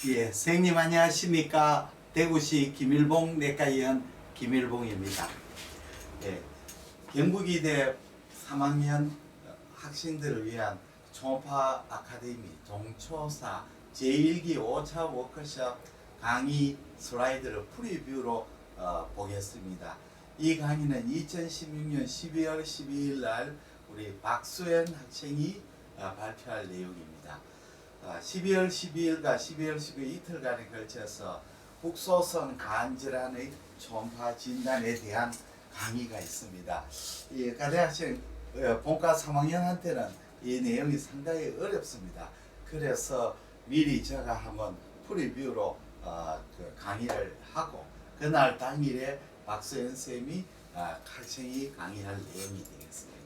예, 선생님 안녕하십니까? 대구시 김일봉 내과의원 김일봉입니다. 예, 경북이대 3학년 학생들을 위한 초음파 아카데미 동초사 제1기 5차 워크숍 강의 슬라이드를 프리뷰로 보겠습니다. 이 강의는 2016년 12월 12일 날 우리 박수현 학생이 발표할 내용입니다. 12월 12일과 12월 12일 이틀간에 걸쳐서 국소성 간질환의 초음파 진단에 대한 강의가 있습니다. 이 가대학생 본과 3학년한테는 이 내용이 상당히 어렵습니다. 그래서 미리 제가 한번 프리뷰로 그 강의를 하고 그날 당일에 박수현 쌤이 학생이 강의할 내용이 되겠습니다.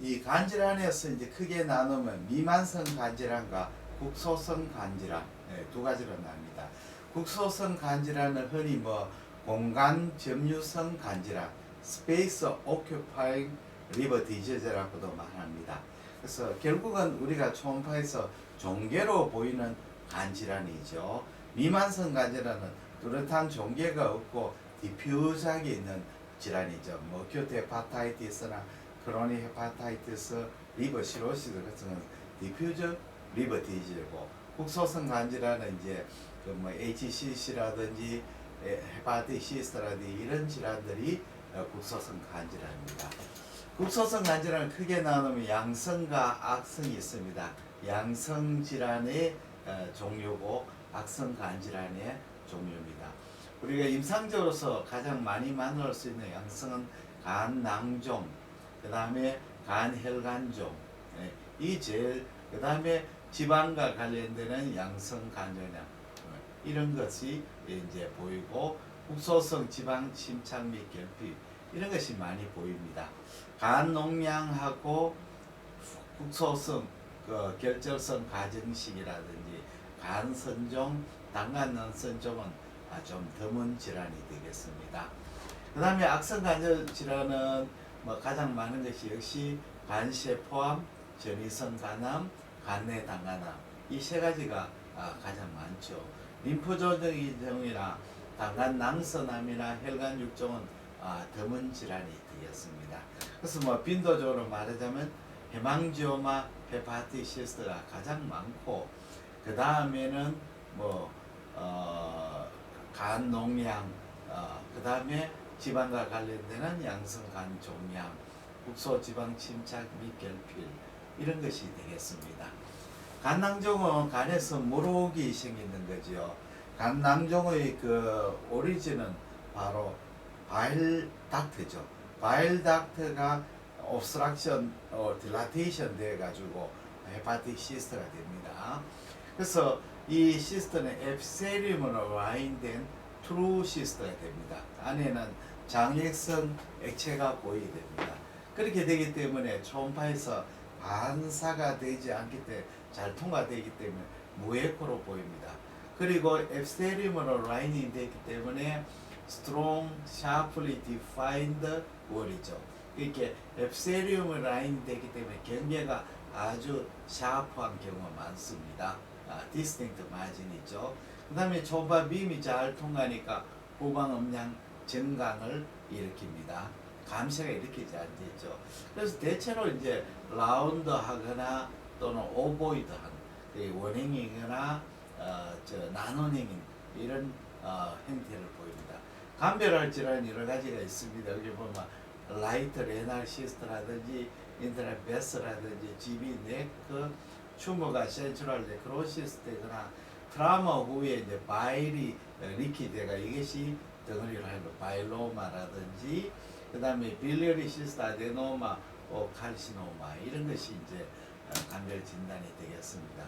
이 간질환에서 이제 크게 나누면 미만성 간질환과 국소성 간질환 두 가지로 납니다. 국소성 간질환을 흔히 공간 점유성 간질환, 스페이스 오큐파잉 리버 디지즈라고도 말합니다. 그래서 결국은 우리가 초음파에서 종괴로 보이는 간질환이죠. 미만성 간질환은 뚜렷한 종괴가 없고 디퓨즈하게 있는 질환이죠. 어큐트 헤파타이티스나 크로닉 헤파타이티스, 리버 시로시스 같은 디퓨즈 리버 디지즈고, 국소성 간질환은 이제 HCC라든지 헤파티시스라든지 이런 질환들이 국소성 간질환입니다. 국소성 간질환을 크게 나누면 양성과 악성이 있습니다. 양성 질환의 종류고 악성 간질환의 종류입니다. 우리가 임상적으로서 가장 많이 만날 수 있는 양성은 간낭종, 그 다음에 간혈관종, 이 제일 그 다음에 지방과 관련되는 양성 간종양 이런 것이 이제 보이고, 국소성 지방 침착 및 결핍 이런 것이 많이 보입니다. 간농양하고 국소성 결절성 가정식이라든지 간선종, 당간난선종은 좀 드문 질환이 되겠습니다. 그 다음에 악성 간질 질환은 가장 많은 것이 역시 간세포암, 전이성 간암, 간내 당간암 이 세 가지가 가장 많죠. 림프조직의 경우나 당간 낭선암이나 혈관 육종은 드문 질환이 되겠습니다. 그래서 빈도적으로 말하자면 헤망지오마, 헤파티시스가 가장 많고, 그 다음에는 간농양, 그 다음에 지방과 관련되는 양성간 종양, 국소지방 침착 및 결핍 이런 것이 되겠습니다. 간낭종은 간에서 물혹이 생기는 거죠. 간낭종의 오리진은 바로 바일 닥트죠. 바일 닥트가 옵스트럭션, 딜라테이션 돼 가지고 헤파틱 시스트가 됩니다. 그래서 이 시스트는 에피셀리움으로 라인된 트루 시스트가 됩니다. 안에는 장액성 액체가 보이게 됩니다. 그렇게 되기 때문에 초음파에서 반사가 되지 않기 때문에 잘 통과되기 때문에 무에코로 보입니다. 그리고 에피셀리움으로 라인이 되기 때문에 strong, sharply defined wall이죠. 이렇게 에피셀리움 라인이 되기 때문에 경계가 아주 샤프한 경우가 많습니다. distinct margin이죠. 그 다음에 초음파 빔이 잘 통하니까 후방 음량 증강을 일으킵니다. 감쇄가 일으키지 않겠죠. 그래서 대체로 이제 라운드 하거나 또는 오보이드한 원행이거나 나논행인 이런 형태를 보입니다. 감별할 질환 여러 가지가 있습니다. 여기 보면 라이트 레날 시스트라든지 인터넷 베스라든지 GB 네크 튜머가 센트럴 네크로시스 되거나 트라우마 후에 이제 바일이 리키드가 이것이 덩어리를 하는 바일로마라든지, 그 다음에 빌리어리 시스트 아데노마, 칼시노마 이런 것이 이제 감별 진단이 되겠습니다.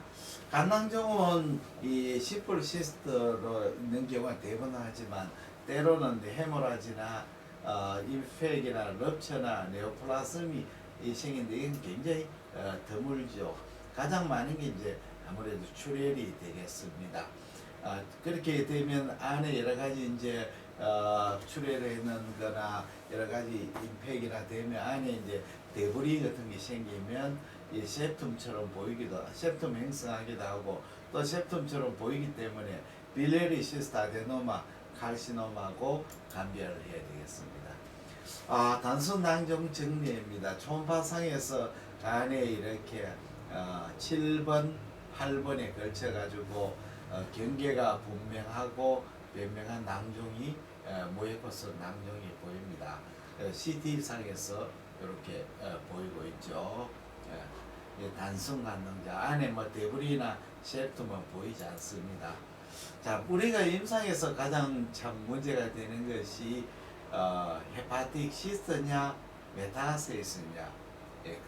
간낭종은 이 시플 시스트로 있는 경우가 대부분하지만 때로는 헤모라지나 인펙이나 럽처나 네오플라스미 생긴데 이건 굉장히 드물죠. 가장 많은 게 이제 아무래도 출혈이 되겠습니다. 그렇게 되면 안에 여러 가지 이제 출혈하는 거나 여러 가지 임팩이나 되면 안에 이제 데브리 같은 게 생기면 이 septum처럼 보이기도, septum 형성하기도 하고 또 septum처럼 보이기 때문에 빌리어리 시스트 아데노마 칼시노마고 감별을 해야 되겠습니다. 단순 낭종 정리입니다. 초음파상에서 간에 이렇게 7번, 8번에 걸쳐 가지고 경계가 분명하고 분명한 낭종이 모에코스 낭종이 보입니다. CT 상에서 이렇게 보이고 있죠. 단순 간능자 안에 뭐 데브리나 septum은 보이지 않습니다. 자, 우리가 임상에서 가장 참 문제가 되는 것이 헤파틱 시스트냐 메타세이스냐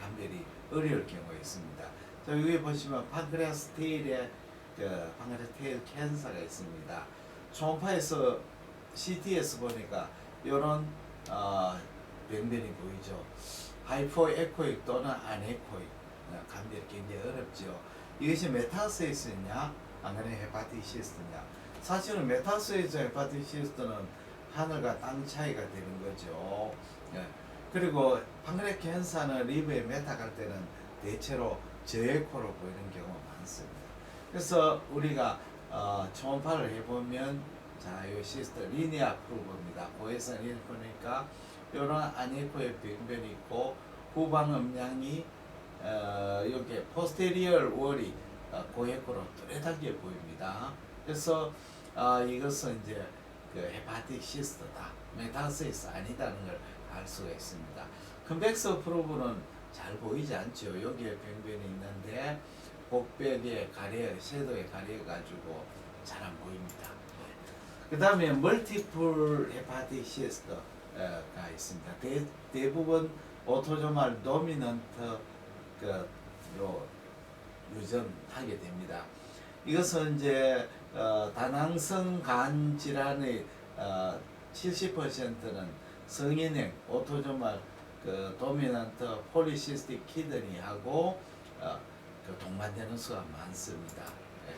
감별이 어려울 경우가 있습니다. 자, 여기 보시면 판크레아스 테일에 판크레아스 테일 캔서가 있습니다. 초음파에서 CT에서 보니까 이런 병변이 보이죠. 하이포 에코익 또는 아네코익 감별이 굉장히 어렵죠. 이것이 메타세이스냐 아니면 헤파틱 시스트냐. 사실은 메타세이스 헤파틱 시스트는 하늘과 땅 차이가 되는 거죠. 그리고 판크레아스 캔서는 리브에 메타갈 때는 대체로 저에코로 보이는 경우가 많습니다. 그래서 우리가 초음파를 해보면 자, 이 시스트 리니아 프로브입니다. 고해선 보니까 이런 아니코의 병변이 있고 후방 음량이 여기 포스테리얼 월이 고해코로 뚜렷하게 보입니다. 그래서 이것은 이제 그 헤파틱 시스트다, 메타세이스 아니다는 걸 알 수가 있습니다. 컨벡스 프로브는 잘 보이지 않죠. 여기에 병변이 있는데 복벽에 가려, 섀도우에 가려 가지고 잘 안 보입니다. 그 다음에 멀티플 헤파틱 시스트가 있습니다. 대부분 오토조말 도미넌트 유전하게 됩니다. 이것은 이제 다낭성 간 질환의 70%는 성인행 오토조말 도미넌트 폴리시스틱 키드니하고 동반되는 수가 많습니다.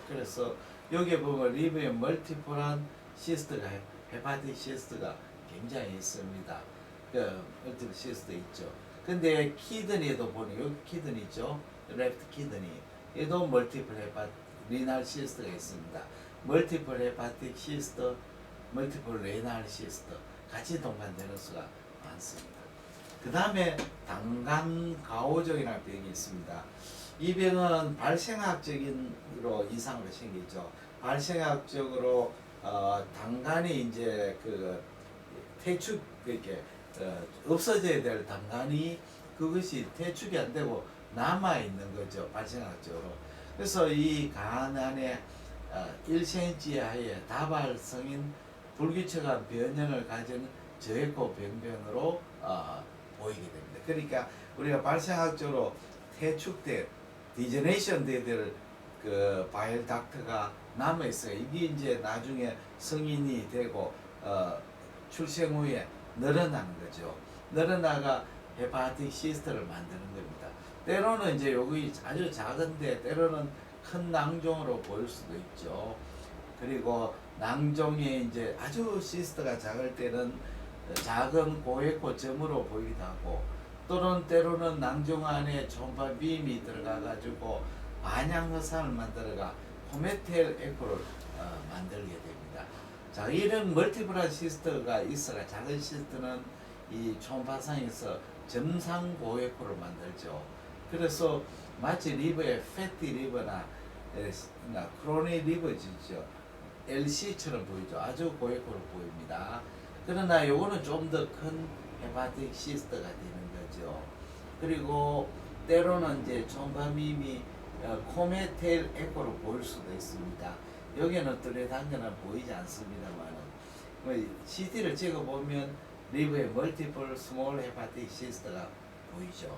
그래서 여기에 보면 리브에 멀티플한 시스트가 헤파틱 시스트가 굉장히 있습니다. 멀티플 시스트 있죠. 근데 키드니에도 보니 여기 키드니 있죠. 레프트 키드니 얘도 멀티플 헤파틱 리날 시스트가 있습니다. 멀티플 헤파틱 시스트, 멀티플 레날 시스트 같이 동반되는 수가 많습니다. 그 다음에 당간 가오적이라는 병이 있습니다. 이 병은 발생학적으로 이상으로 생기죠. 발생학적으로 당간이 이제 퇴축 이렇게 없어져야 될 당간이 그것이 퇴축이 안 되고 남아 있는 거죠. 발생학적으로. 그래서 이 간 안에 1cm 이하의 다발성인 불규칙한 변형을 가진 저에코 병변으로 보이게 됩니다. 그러니까 우리가 발생학적으로 퇴축된 디제네이션 되들 바이올 닥터가 남아 있어요. 이게 이제 나중에 성인이 되고 출생 후에 늘어나는 거죠. 늘어나가 헤파틱 시스트를 만드는 겁니다. 때로는 이제 여기 아주 작은데 때로는 큰 낭종으로 보일 수도 있죠. 그리고 낭종에 이제 아주 시스트가 작을 때는 작은 고에코 점으로 보이기도 하고 또는 때로는 낭종 안에 초음파 빔이 들어가 가지고 반향 허상을 만들어가 코메텔 에코를 만들게 됩니다. 자, 이런 멀티플한 시스트가 있어가 작은 시스트는 이 초음파상에서 점상 고에코를 만들죠. 그래서 마치 리버의 패티 리버나 크로니 리버지죠. LC처럼 보이죠. 아주 고에코로 보입니다. 그러나 요거는 좀 더 큰 헤파틱 시스트가 되는 거죠. 그리고 때로는 이제 초음파빔이 코메텔 에코로 보일 수도 있습니다. 여기는 뚜렷한 거는 보이지 않습니다만 CT를 찍어보면 리브의 멀티플 스몰 헤파틱 시스트가 보이죠.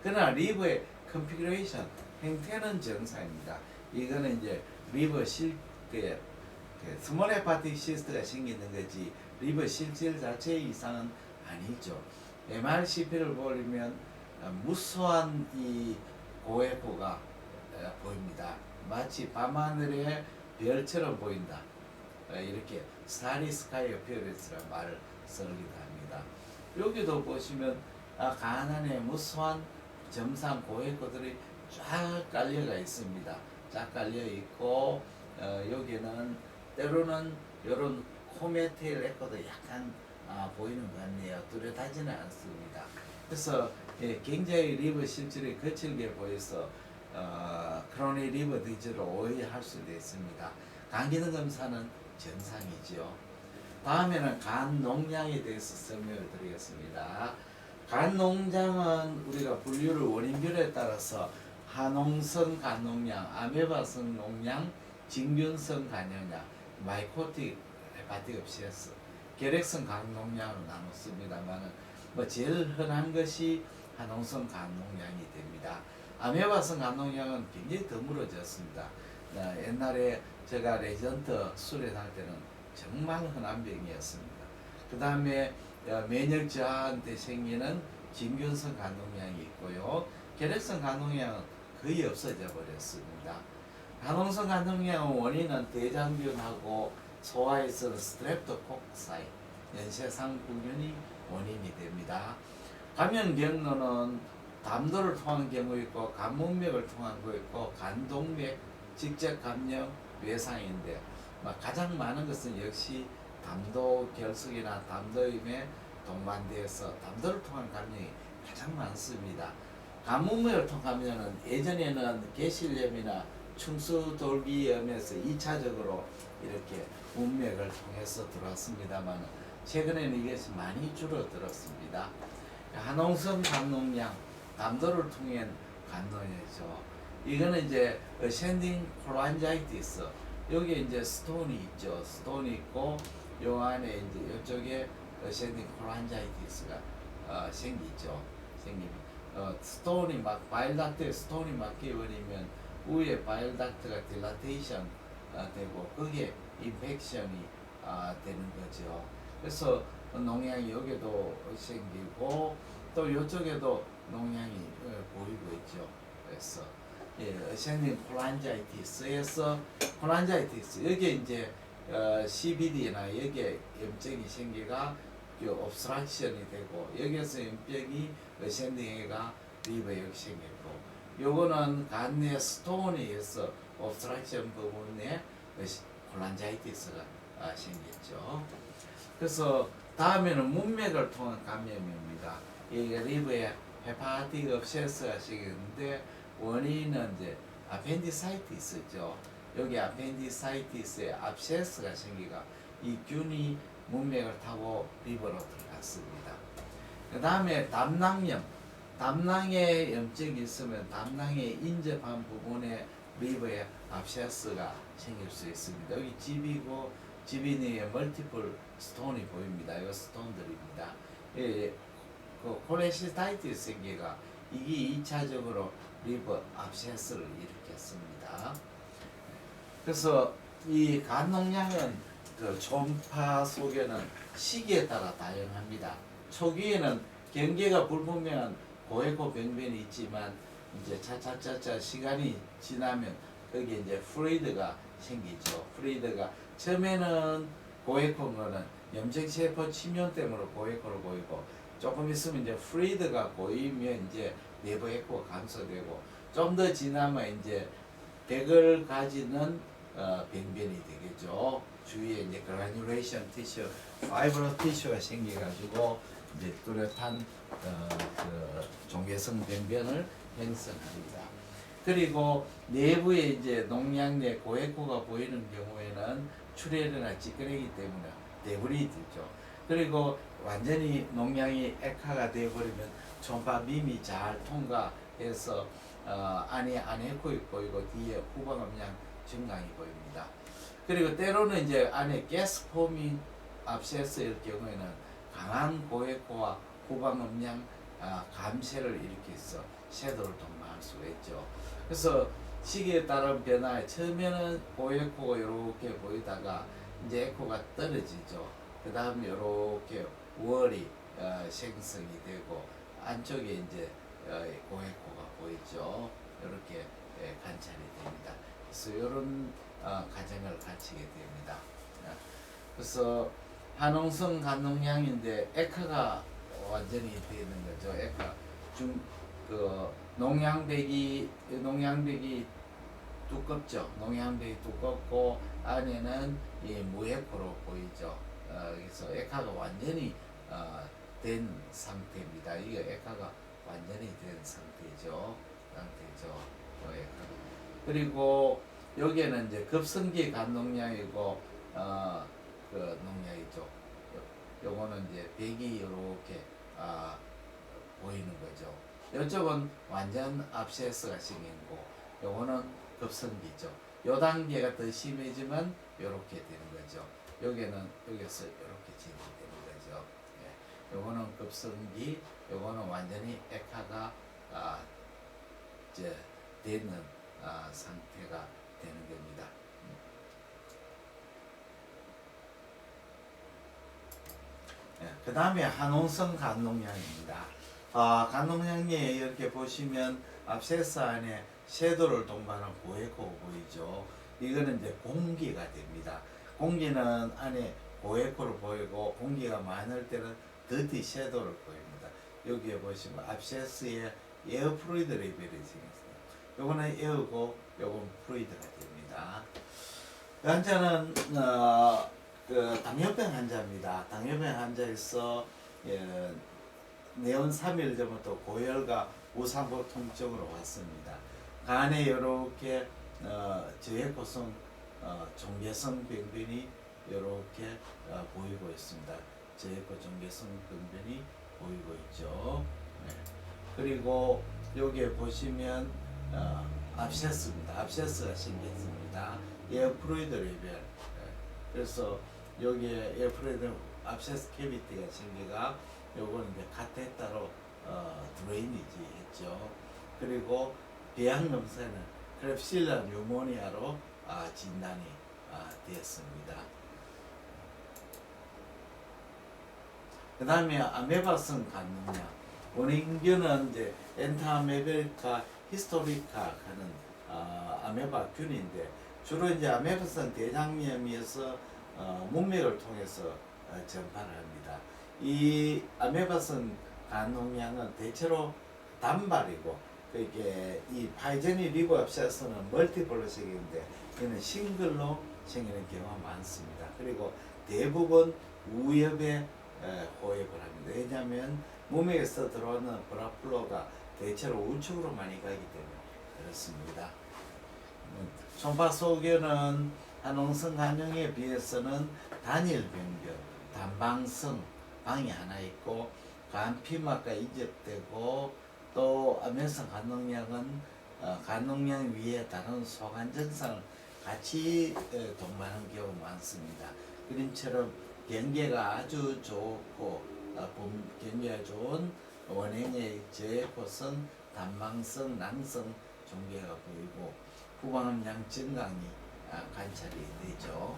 그러나 리브의 컨피그레이션 형태는 정상입니다. 이거는 이제 리브 실제 스몰 헤파틱 시스트가 생기는 거지 리브 실질 자체 이상은 아니죠. MRCP를 보면 무수한 이 고에코가 보입니다. 마치 밤하늘의 별처럼 보인다. 이렇게 스타리 스카이 어피어런스라는 말을 쓰기도 합니다. 여기도 보시면 간 안에 무수한 점상 고에코들이 쫙 깔려가 있습니다. 쫙 깔려 있고 여기는 때로는 이런 코메테일 에코도 약간 보이는 것 같네요. 뚜렷하지는 않습니다. 그래서 굉장히 리버 실질이 거칠게 보여서 크로닉 리버 디지를 오해할 수도 있습니다. 간 기능 검사는 정상이죠. 다음에는 간 농양에 대해서 설명을 드리겠습니다. 간 농장은 우리가 분류를 원인별에 따라서 한홍성 간농양, 아메바성 농양, 진균성 간농양, 마이코틱 헤파틱 업시에스, 결핵성 간농양으로 나눴습니다만 뭐 제일 흔한 것이 한홍성 간농양이 됩니다. 아메바성 간농양은 굉장히 드물어졌습니다. 옛날에 제가 레전트 수련할 때는 정말 흔한 병이었습니다. 그 다음에 면역 저하한테 생기는 진균성 간농양이 있고요. 결핵성 간농양은 거의 없어져 버렸습니다. 간홍성 간농양의 원인은 대장균하고 소화에서는 스트랩토코카이, 연쇄상균이 원인이 됩니다. 감염 경로는 담도를 통한 경우 있고 간문맥을 통한 거 있고 간동맥, 직접 감염, 외상인데 가장 많은 것은 역시 담도 결석이나 담도임에 동반되어서 담도를 통한 감염이 가장 많습니다. 간문맥을 통한 감염은 예전에는 개실염이나 충수돌기염에서 2차적으로 이렇게 문맥을 통해서 들어왔습니다만 최근에는 이것이 많이 줄어들었습니다. 한홍성 간농양, 담도를 통한 간농이죠. 이거는 이제 어센딩 콜란자이티스, 여기에 이제 스톤이 있죠. 스톤이 있고 요 안에 이제 이쪽에 어센딩 콜란자이티스가 생기죠. 스톤이 막 바일닥트에 스톤이 막혀버리면 위에 바일닥트가 딜라테이션 되고 그게 인펙션이 되는 거죠. 그래서 농양이 여기도 생기고 또 이쪽에도 농양이 보이고 있죠. 그래서 어센딩 콜란자이티스에서 콜란자이티스 여기에 이제 CBD나 여기에 염증이 생기가 옵스트럭션이 되고 여기에서 염증이 어센딩해가 리버 여기 생기고 요거는 간 내 스톤에 의해서 옵스트럭션 부분에 콜란자이티스가 생겼죠. 그래서 다음에는 문맥을 통한 감염입니다. 이게 리버에 헤파틱 업세스가 생기는데 원인은 이제 아펜디사이티스죠. 여기 아펜디사이티스에 압세스가 생기가 이 균이 문맥을 타고 리버로 들어갔습니다. 그 다음에 담낭염, 담낭에 염증이 있으면 담낭에 인접한 부분에 리버에 압세스가 생길 수 있습니다. 여기 집이고 집이 내에 멀티플 스톤이 보입니다. 이 스톤들입니다. 그 콜레시스타이티스 생기가 이게 2차적으로 리버 압세스를 일으켰습니다. 그래서 이 간농양은 그 초음파 속에는 시기에 따라 다양합니다. 초기에는 경계가 불분명한 고에코 병변이 있지만 이제 차차차차 시간이 지나면 거기에 이제 프루이드가 생기죠. 프루이드가 처음에는 고에코인 거는 염증세포 침용 때문에 고에코로 보이고 조금 있으면 이제 프루이드가 보이면 이제 내부 에코가 감소되고 좀 더 지나면 이제 백을 가지는 병변이 되겠죠. 주위에 이제 그라뉴레이션 티슈, 파이브로 티슈가 생겨가지고 이제 뚜렷한 그 종괴성 병변을 형성합니다. 그리고 내부에 이제 농양 내 고에코가 보이는 경우에는 출혈이나 찌꺼내기 때문에 대불이 되죠. 그리고 완전히 농양이 액화가 되어버리면 초음파 밈이 잘 통과해서 안에 안에코이 보이고 뒤에 후방 음양 증강이 보입니다. 그리고 때로는 이제 안에 가스 포밍 압세스일 경우에는 강한 고에코와 후방 음양 감쇄를 일으켜서 섀도를 동반할 수가 있죠. 그래서 시기에 따른 변화에 처음에는 고에코가 이렇게 보이다가 이제 에코가 떨어지죠. 그 다음에 이렇게 월이 생성이 되고 안쪽에 이제 고에코가 보이죠. 이렇게 관찰이 됩니다. 그래서 이런 과정을 거치게 됩니다. 그래서 한홍성 간농양인데 액화가 완전히 되는 거죠. 액화 그 농양백이 두껍죠. 농양벽이 두껍고 안에는 이 무에코로 보이죠. 그래서 에카가 완전히 된 상태입니다. 이게 에카가 완전히 된 상태죠. 에카가. 그리고 여기에는 이제 급성기 간농약이고 그 농약이죠. 요거는 이제 백이 이렇게 보이는 거죠. 이쪽은 완전 압세스가 생긴 거. 요거는 급성기죠. 요 단계가 더 심해지면 요렇게 되는 거죠. 여기는 여기서 이렇게 진행되는 거죠. 예. 요거는 급성기, 요거는 완전히 에카가 이제 되는 상태가 되는 겁니다. 예. 그 다음에 한온성 간농약입니다. 간농약에 이렇게 보시면 압세스 안에 섀도를 동반한 고에코 보이죠. 이거는 이제 공기가 됩니다. 공기는 안에 고에코를 보이고 공기가 많을 때는 더티 섀도를 보입니다. 여기에 보시면 압세스에 에어 플루이드 레벨이 생겼어요. 요거는 에어고 요건 플루이드가 됩니다. 이 환자는 그 당뇨병 환자입니다. 당뇨병 환자에서 내원 3일 전부터 고열과 우상포 통증으로 왔습니다. 간에 이렇게 저해코성 종괴성 병변이 이렇게 보이고 있습니다. 저해코 종괴성 병변이 보이고 있죠. 네. 그리고 여기에 보시면 압세스입니다. 압세스가 생겼습니다. 에어플루이드 레벨. 네. 그래서 여기에 에어플루이드 압세스 캐비티가 생겨가 요거는 이제 카테터로 드레이니지 했죠. 그리고 배양 검사는 크랩실라 뉴모니아로 진단이 되었습니다. 그 다음에 아메바성 간농약. 원인균은 이제 엔타메베리카 히스토리카 하는 아메바균인데 주로 이제 아메바성 대장염에서 문맥을 통해서 전파를 합니다. 이 아메바성 간농약은 대체로 단발이고 이게 이 파이제니 리브 압세스는 멀티플로 생기는데 이는 싱글로 생기는 경우가 많습니다. 그리고 대부분 우엽에 호흡을 합니다. 왜냐하면 몸에서 들어오는 브라플로가 대체로 우측으로 많이 가기 때문에 그렇습니다. 손파소견은 한홍성 간염에 비해서는 단일 병변, 단방성 방이 하나 있고 간피막과 인접되고 또 아메바성 간농약은 간농약 위에 다른 소관 증상을 같이 동반하는 경우가 많습니다. 그림처럼 경계가 아주 좋고 경계가 좋은 원행의 저해코성, 단방성, 낭성 종괴가 보이고 후방암양 증강이 관찰이 되죠.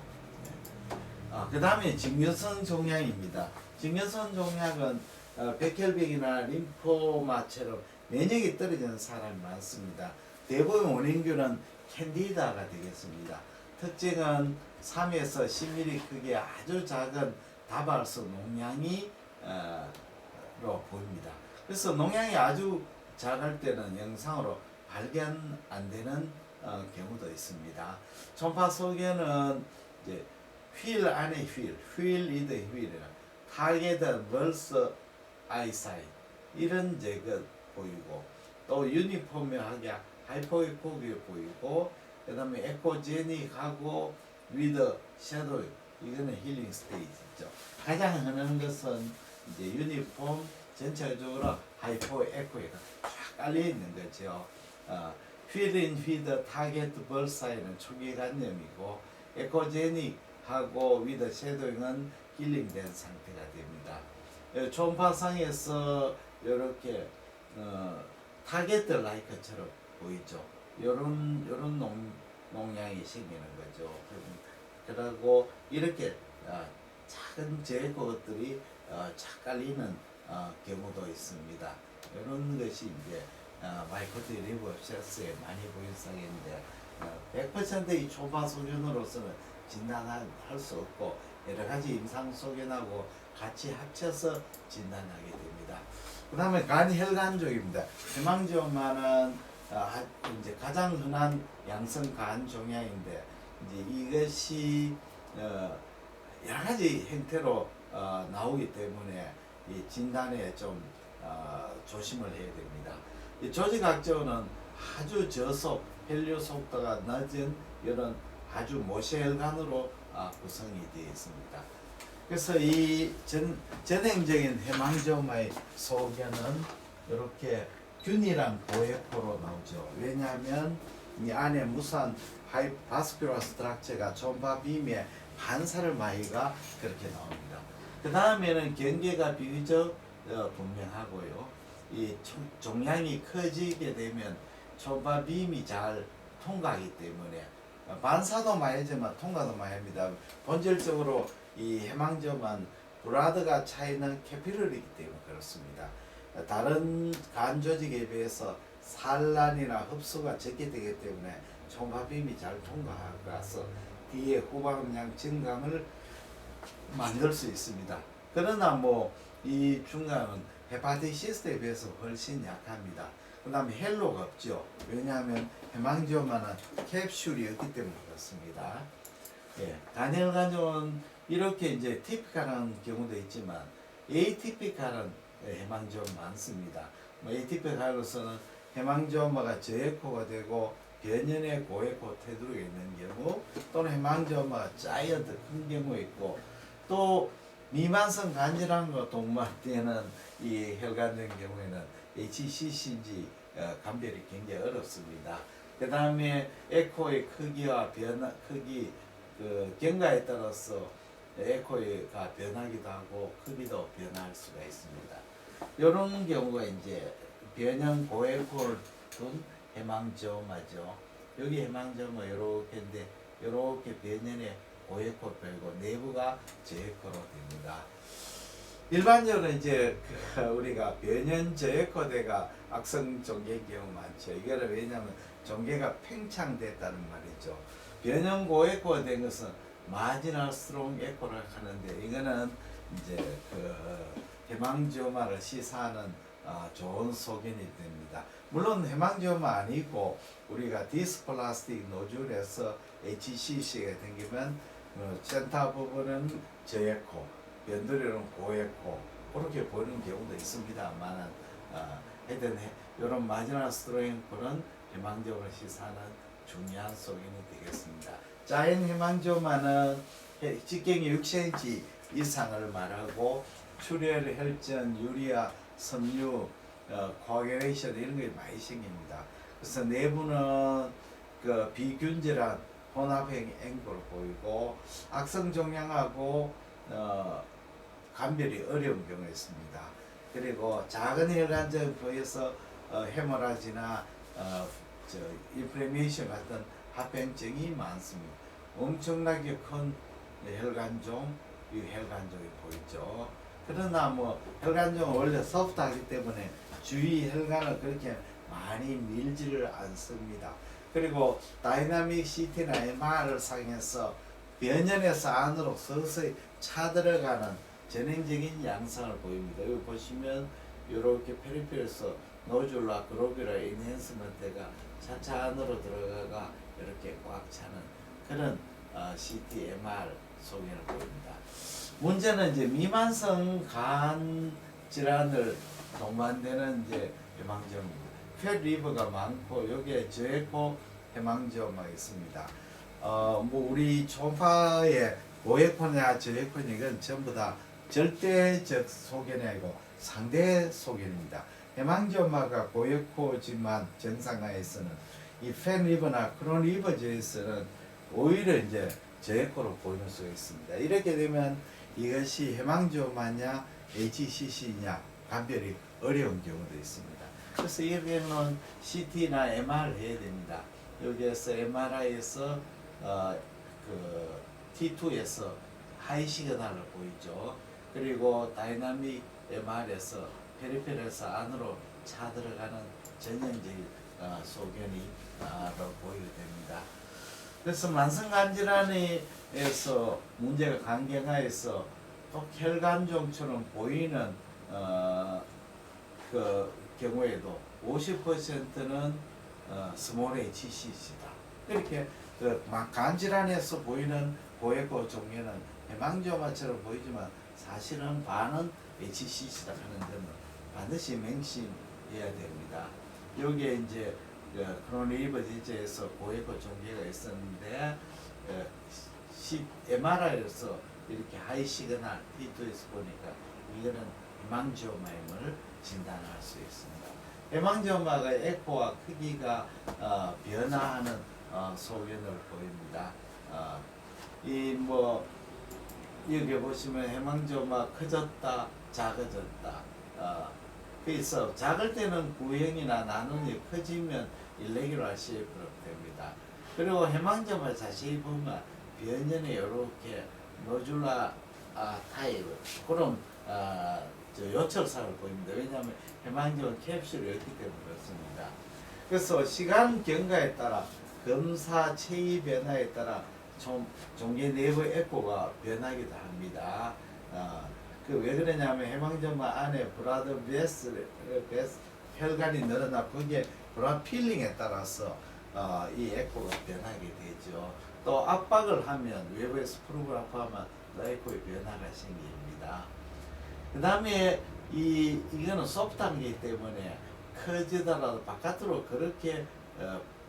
그 다음에 직류성 종양입니다. 직류성 종양은 백혈병이나 림포마처럼 면역이 떨어지는 사람이 많습니다. 대부분 원인균은 캔디다가 되겠습니다. 특징은 3에서 10mm 크기의 아주 작은 다발성 농양이 로 보입니다. 그래서 농양이 아주 작을 때는 영상으로 발견 안 되는 경우도 있습니다. 초음파소견은 이제 휠 안에 휠 이더 휠이라 타겟은 벌써 아이사이트 이런 제거 보이고 또 유니폼하게 하이포이코기 보이고 그 다음에 에코제닉하고 위더 섀도우 이거는 힐링 스테이지죠. 가장 흔한 것은 이제 유니폼 전체적으로 하이포 에코가 쫙 깔려 있는 거죠. 휠인 휘더 타겟 벌사이는 초기 간염이고 에코제닉하고 위더 섀도잉은 힐링된 상태가 됩니다. 초음파상에서 이렇게 타겟 라이크처럼 보이죠. 요런 농양이 생기는 거죠. 그리고 이렇게 작은 제거 것들이 착 깔리는 경우도 있습니다. 이런 것이 이제 마이코티 리브 압세스에 많이 보이는 상인데 100%의 초음파 소견으로서는 진단할 수 없고 여러 가지 임상 소견하고 같이 합쳐서 진단하게 됩니다. 그 다음에 간혈관 쪽입니다. 해망지오마는 이제 가장 흔한 양성 간 종양인데 이제 이것이 여러 가지 형태로 나오기 때문에 이 진단에 좀 조심을 해야 됩니다. 이 조직학적으로는 아주 저속, 혈류 속도가 낮은 이런 아주 모세혈관으로 구성이 되어 있습니다. 그래서 이 전행적인 해망조마의 소견은 이렇게 균이랑 고해포로 나오죠. 왜냐하면 이 안에 무수한 바스큘라 스트럭처가 초음파 빔의 반사를 마이가 그렇게 나옵니다. 그 다음에는 경계가 비교적 분명하고요. 이 종양이 커지게 되면 초음파 빔이 잘 통과하기 때문에 반사도 많이 하지만 통과도 많이 합니다. 본질적으로 이 해망점은 브라드가 차이는 캐피럴이기 때문에 그렇습니다. 다른 간 조직에 비해서 산란이나 흡수가 적게 되기 때문에 초음파빔이 잘 통과하서 뒤에 후방염 증강을 만들 수 있습니다. 그러나 뭐 이 중간은 헤파티시스에 비해서 훨씬 약합니다. 그 다음에 헬로가 없죠. 왜냐하면 해망지오마는 캡슐이 없기 때문에 그렇습니다. 예, 단혈간종은 이렇게 이제 티피컬한 경우도 있지만 에이티피컬한 해망지오 많습니다. 뭐 에이티피컬로서는 해망지오마가 저에코가 되고 변연의 고에코 테두리가 있는 경우 또는 해망지오마가 자이언트 큰 경우 있고 또 미만성 간질환과 동반되는 이 혈관된 경우에는 HCC인지 감별이 굉장히 어렵습니다. 그 다음에 에코의 크기와 크기 경과에 따라서 에코가 변하기도 하고 크기도 변할 수가 있습니다. 이런 경우가 이제 변형 고에코를 둔 해망지오마죠. 여기 해망지오마 이렇게인데 이렇게 변연의 고에코 빼고 내부가 저에코로 됩니다. 일반적으로 이제 우리가 변연 저에코대가 악성 종괴 경우 많죠. 이거는 왜냐하면 종괴가 팽창됐다는 말이죠. 변연 고에코가 된 것은 마지널 스트롱 에코를 하는데 이거는 이제 해망지오마를 시사하는 좋은 소견이 됩니다. 물론 해망지오마 아니고 우리가 디스플라스틱 노즐에서 HCC가 생기면 센터 부분은 저에코, 변두리는 고에코 그렇게 보이는 경우도 있습니다만 하여튼 이런 마지막 스트로잉코는 해망지오마를 시사하는 중요한 소견이 되겠습니다. 자연 해망지오마는 직경이 6cm 이상을 말하고 출혈, 혈전, 유리아, 섬유, 코아귤레이션 이런 게 많이 생깁니다. 그래서 내부는 비균질한 혼합행 앵글 보이고 악성 종양하고 감별이 어려운 경우가 있습니다. 그리고 작은 혈관증 보여서 헤모라지나 인플레이션 같은 합병증이 많습니다. 엄청나게 큰 혈관종, 이 혈관종이 보이죠. 그러나 뭐 혈관종은 원래 소프트하기 때문에 주위 혈관을 그렇게 많이 밀지를 않습니다. 그리고 다이나믹 CT나 MR을 사용해서 변연에서 안으로 서서히 차들어가는 전행적인 양상을 보입니다. 여기 보시면 이렇게 페리페리에서 노즐라 그로뷸라 인핸스먼트가 차차 안으로 들어가가 이렇게 꽉 차는 그런 CT, MR 소견을 보입니다. 문제는 이제 미만성 간 질환을 동반되는 이제 해망지오마입니다. 푯 리버가 많고 여기에 저에코 해망지오마가 있습니다. 뭐 우리 초음파의 고에코냐 저에코냐 이건 전부 다 절대적 소견이 아니고 상대 소견입니다. 해망지오마가 고에코지만 정상화에서는 이 푯 리버나 크론 리버즈에서는 오히려 이제 저에코로 보이는 수가 있습니다. 이렇게 되면 이것이 해망지오마냐 HCC냐 감별이 어려운 경우도 있습니다. 그래서 이번에는 CT나 MR 해야 됩니다. 여기에서 MRI에서 T2에서 하이 시그널을 보이죠. 그리고 다이나믹 MR에서 페리페리에서 안으로 차 들어가는 전형적인 소견이 보이게 됩니다. 그래서 만성간질환에서 문제가 간경화해서 또 혈관종처럼 보이는 그 경우에도 50%는 스몰 HCC다. 이렇게 간 질환에서 보이는 고에코 종류는 해망지오마처럼 보이지만 사실은 반은 HCC다 하는 점을 반드시 명심해야 됩니다. 여기에 이제 크로닉 리버 디지에서 고에코 종류가 있었는데 MRI에서 이렇게 하이 시그널 T2에서 보니까 이거는 해망지오마임을 진단할 수 있습니다. 해망지오마가 에코와 크기가 변화하는 소견을 보입니다. 이 뭐 여기 보시면 해망지오마 커졌다, 작아졌다. 그래서 작을 때는 구형이나 나눈이, 커지면 일레귤러 쉐이프로 됩니다. 그리고 해망지오마 자세히 보면 변연에 이렇게 노줄라 타입 그런 요철상을 보입니다. 왜냐하면 해망지오마 캡슐이 없기 때문에 그렇습니다. 그래서 시간 경과에 따라 검사 체위 변화에 따라 종계 내부 에코가 변하기도 합니다. 그 왜 그러냐면 해망지오마 안에 브라드 베스 혈관이 늘어나 거기에 브라드 필링에 따라서 이 에코가 변하게 되죠. 또 압박을 하면 외부에서 프로그래프 하면 에코의 변화가 생깁니다. 그 다음에 이거는 소프트한기 때문에 커지더라도 바깥으로 그렇게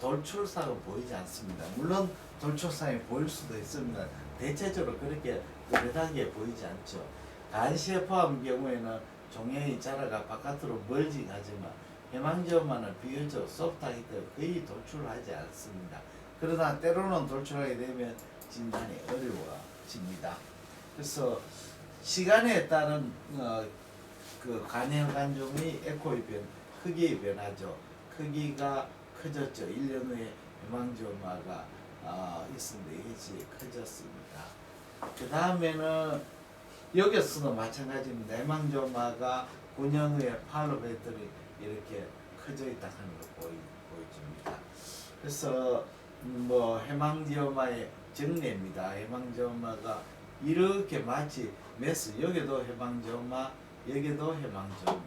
돌출상은 보이지 않습니다. 물론 돌출상이 보일 수도 있습니다. 대체적으로 그렇게 뚜렷하게 보이지 않죠. 간시에포함 경우에는 종양이 자라가 바깥으로 멀지 하지만 해망지오마는 비교적 소프트하기 때문에 거의 돌출하지 않습니다. 그러나 때로는 돌출하게 되면 진단이 어려워집니다. 그래서 시간에 따른 그 간혈관종의 에코의 크기의 변화죠. 크기가 커졌죠. 1년 후에 해망지오마가 있었는데 이것이 커졌습니다. 그 다음에는 여기서도 마찬가지입니다. 해망지오마가 9년 후에 팔로베들이 이렇게 커져 있다 하는 걸 보여줍니다. 그래서 뭐 해망지오마의 정례입니다. 해망지오마가 이렇게 마치 메스 여기도 해망지오마, 여기도 해망지오마,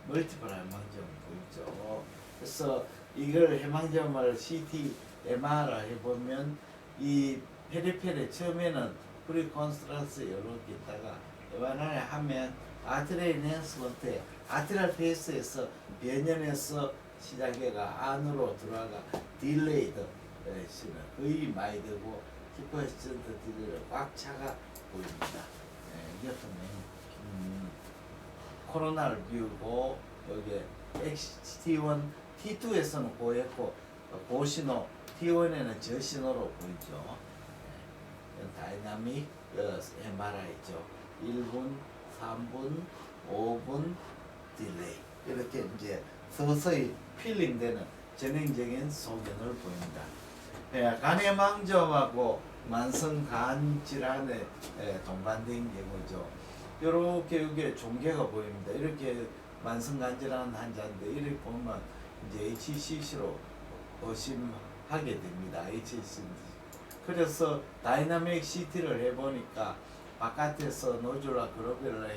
멀티플 해망지오마 보이죠. 그래서 이걸 해망지오마를 CT, MRI 해보면 이 페리페리 처음에는 프리콘스트라스 이렇게 있다가 MRI 하면 아트리얼 엔핸스먼트, 아트리얼 페이스에서 변연해서 시작해가 안으로 들어가 딜레이드 거의 많이 되고 10% 딜레이드 꽉 차가 보입니다. 이것도 코로나를 비우고 여기 T1, T2에서는 고했고 고신호, T1에는 저신호로 보이죠. 다이나믹 MRI죠. 1분, 3분, 5분 딜레이 이렇게 이제 서서히 필링되는 전형적인 소견을 보입니다. 간해망점하고 만성간 질환에 동반된 경우죠. 이렇게 여기에 종계가 보입니다. 이렇게 만성간 질환 환자인데 이렇게 보면 이제 HCC로 의심하게 됩니다. HCC. 그래서 다이나믹 CT를 해보니까 바깥에서 노즐라 글로뷸라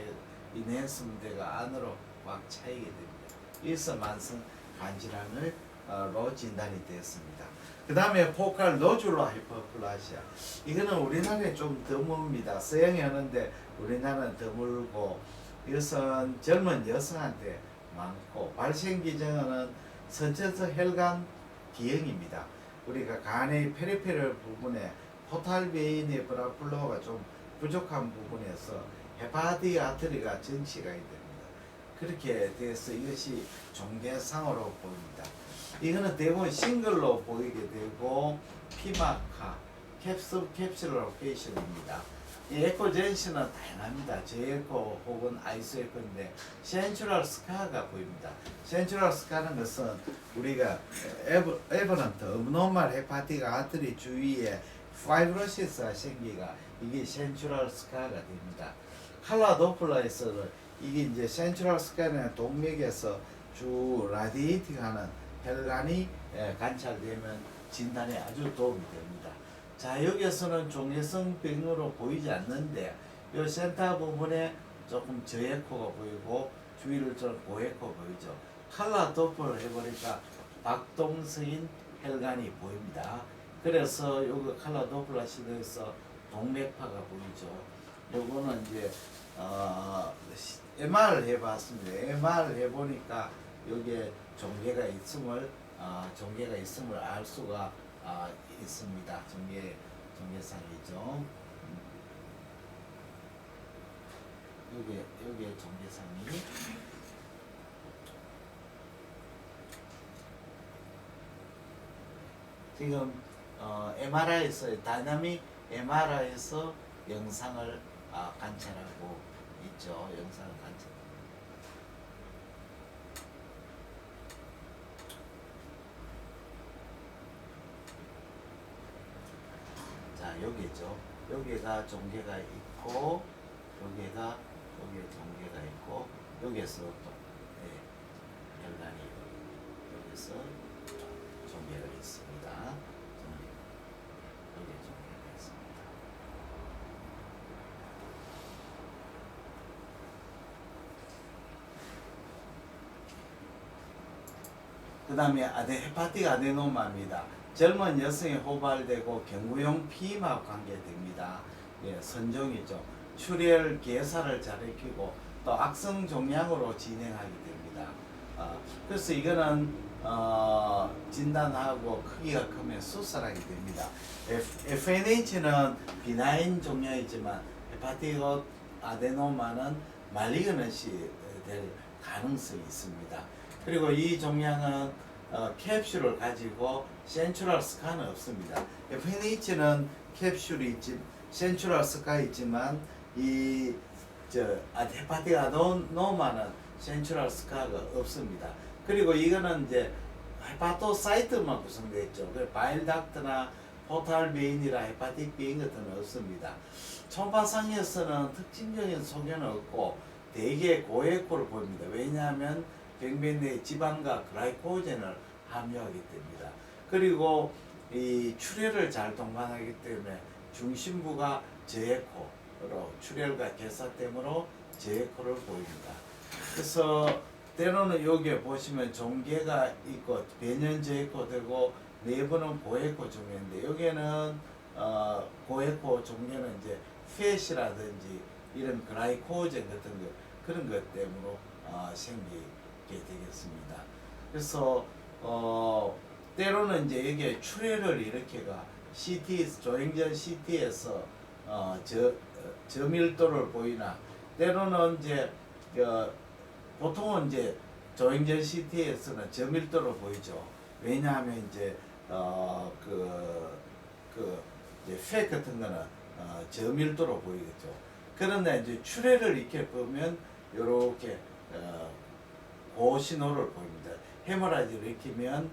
인핸스먼트가 안으로 꽉 차이게 됩니다. 이래서 만성 간질환으로 진단이 되었습니다. 그 다음에 포칼 노즐라 하이퍼플라시아. 이거는 우리나라에 좀 드뭅니다. 서양에 하는데 우리나라는 드물고 이것은 젊은 여성한테 많고 발생 기전은 선천성 혈관 기형입니다. 우리가 간의 페리페럴 부분에 포탈베인의 브라플로가 좀 부족한 부분에서 헤파티 아트리가 정치가 됩니다. 그렇게 돼서 이것이 종괴상으로 보입니다. 이거는 대부분 싱글로 보이게 되고 피마카, 캡슐 로케이션입니다. 이 에코젠시는 다양합니다. 저에코 혹은 아이소에코인데 센트럴 스카가 보입니다. 센트럴 스카는 것은 우리가 에버넌트, 업노멀 헤파틱 아트리 주위에 파이브로시스가 생기가 이게 센트럴 스카가 됩니다. 칼라 도플러에서는 이게 이제 센트럴 스카는 동맥에서 주 라디에이팅하는 혈관이 관찰되면 진단에 아주 도움이 됩니다. 자, 여기에서는 종괴성 병으로 보이지 않는데 이 센터 부분에 조금 저에코가 보이고 주위를 좀 고에코 보이죠. 칼라 도플을 해보니까 박동서인 혈관이 보입니다. 그래서 요거 칼라 도플러 시도해서 동맥파가 보이죠. 요거는 이제 MR을 해봤습니다. MR을 해보니까 여기에 종괴가 있음을 알 수가 있습니다. 종괴상이죠. 여기에 종괴상이 지금 MRI에서 다이나믹 MRI에서 영상을 관찰하고 있죠. 영상을 관찰. 자, 여기죠. 여기가 종괴가 있고 여기에 종괴가 있고 여기에서 또 혈관이 여기서 종괴가 있습니다. 여기에 종괴가 있습니다. 그 다음에 헤파틱 아데노마입니다. 젊은 여성에 호발되고 경구용 피임하고 관계됩니다. 예, 선종이죠. 출혈 개사를 잘시키고 또 악성 종양으로 진행하게 됩니다. 그래서 이거는 진단하고 크기가 크면 수술하게 됩니다. FNH는 비나인 종양이지만 헤파틱 아데노마는 말리그넌시 될 가능성이 있습니다. 그리고 이 종양은 캡슐을 가지고 센트럴 스카는 없습니다. FNH는 캡슐이 있지, 센트럴 스카 있지만 헤파틱 아데노마는 센트럴 스카가 없습니다. 그리고 이거는 이제 헤파토사이트만 구성되어 있죠. 바일 닥트나 포탈 베인이라 헤파틱 베인 같은 건 없습니다. 초음파상에서는 특징적인 소견은 없고 대개 고에코를 보입니다. 왜냐하면 병변 내 지방과 글라이코젠을 함유하기 때문이다. 그리고 이 출혈을 잘 동반하기 때문에 중심부가 저에코로 출혈과 개사됨으로 저에코를 보입니다. 그래서 때로는 여기에 보시면 종괴가 있고 배년 저에코 되고 내부는 고에코 종괴인데 여기에는 고에코 종괴는 이제 팻이라든지 이런 글라이코젠 같은 거 그런 것 때문에 생기게 되겠습니다. 그래서 때로는 이제 여기에 출혈을 일으켜가 CT 조행전 CT에서 저밀도를 보이나 때로는 이제 보통은 이제 조행전 CT에서는 저밀도를 보이죠. 왜냐하면 이제 이제 팩 같은 거는 저밀도로 보이겠죠. 그런데 이제 출혈을 이렇게 보면 이렇게 고신호를 보입니다. 헤모라지를 일으키면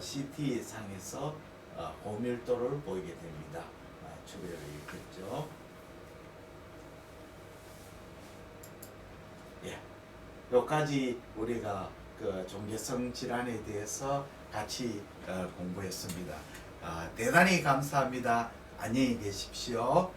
CT 상에서 고밀도를 보이게 됩니다. 출혈을 일으켰죠. 예, 여기까지 우리가 그 종괴성 질환에 대해서 같이 공부했습니다. 대단히 감사합니다. 안녕히 계십시오.